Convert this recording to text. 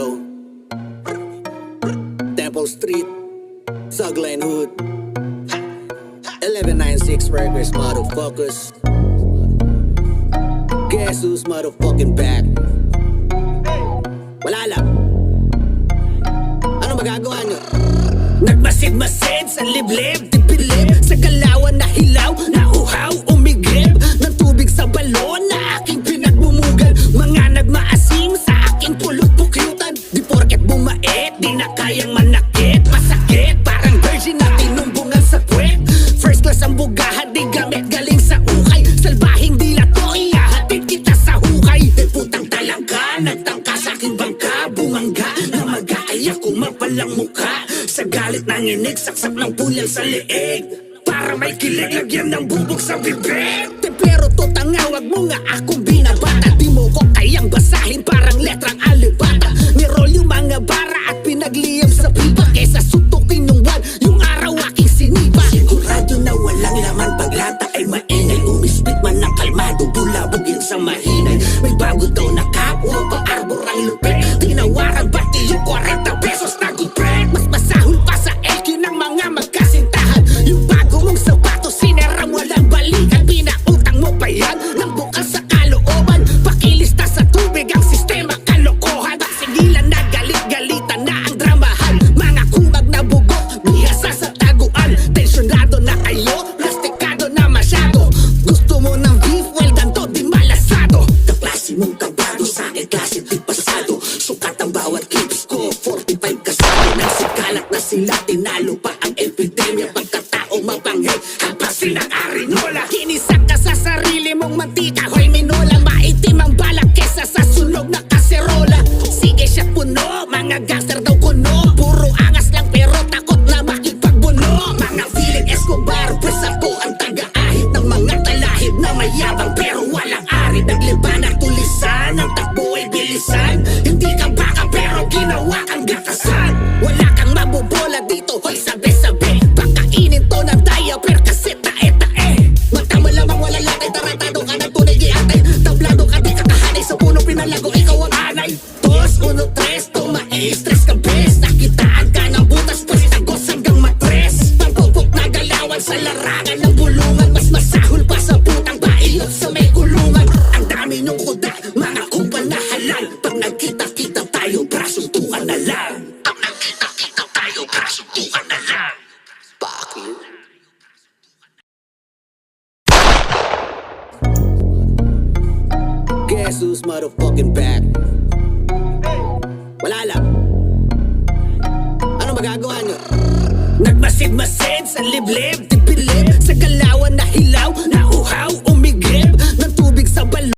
Yo, Temple Street, Sugline Hood, 1196 Records, motherfuckers. Guess who's motherfucking back? Wala lang. Ano magagawa nyo? Nagmasid-masid sa liblib, tibilib sa galawan na hilaw, na uhaw, umigib ng tubig sa balon na aking pinagmumugal. Mga nagmaasim sa aking pulot-pukyutan, di porket bumait, di na kayang manakit. Masakit, parang virgin na tinumbungan sa puwet. First class ang bugahan, di gamit galing sa ukay. Salbahing dila to, ihahatid kita sa hukay. Di putang talangka, nagtangka sa aking bangka. Bumangga na mag-aaya kung mapalang mukha. Sa galit nanginig, saksak ng punyal sa leeg. Para may kilig, lagyan ng bubog sa bibig. Pero to tanga, wag mo nga akong binabata. Di mo ko kayang basahin, parang letrang alibata. Nirol yung mga bara at pinagliyam sa pipa. Kesa sutukin yung wall, yung araw aking sinipa. Sigurado na walang laman, paglata ay maingay. Umispit man ng kalmado, bulabugin sa mahinay. May bago daw na kapwa, pa-arbor ang lupit. Tinawaran bati yung 40 pesos na gupit. Mas masahol pa sa LQ ng mga magkasintahan. Yung bago mong sapatos, sineram walang balikan. Pinautang mo pa yan ng bukal sa kalooban. Pakilista sa tubig ang sistema kalokohan. Sigilan na galit-galitan na ang dramahan. Mga kumag na bugok, bihasa sa taguan. Tensyonado na kayo, plastikado na masyado. Gusto mo ng beef, well done to, di malasado. Kaklase mong kabado, sa akin klase di pasado. Sukat ang bawat clips ko, 45 kasado. Nagsikalat na sila, tinalo pa ang epidemya. Pagkatao mabanggay, hampasin ang arinola. Kinisak ka sa sarili mong mantika, hoy minola. Maitim ang balak kesa sa sunog na kaserola. Sige siya puno, mga gangster daw kuno. Puro angas lang pero takot na makipagbuno. Mga feeling Escobar, presa po ang taga-ahit ng mga talahib na mayabang pero walang ari. Nagliban at tulisan, ang takbo ay bilisan. Hindi ka baka pero ginawa kang gatasan. Wala kang mabubola dito, hoy sabi-sabi. Pakainin to ng diaper kasi tae-tae. Mata mo lamang wala latay, taratado ka ng tunay giatay. Tablado ka di kakahanay sa puno pinalago, ikaw ang anay. 2, 1, 3, tumai-stress ka bes. Nakitaan ka ng butas, pues tagos hanggang matres. Pagpupok na galawan sa larangan ng bulungan. Mas masahol pa sa putang bailot sa may kulungan. Ang dami niyong kuda, mga kupal na halal. Pag nagkita-kita tayo, brasuntukan na lang. Pag nagkita-kita tayo, brasuntukan na lang. Fuck you. Guess who's motherfucking back? Wala lang. Ano magagawa nyo? Nagmasid-masid sa liblib, tibilib sa galawan na hilaw, na uhaw,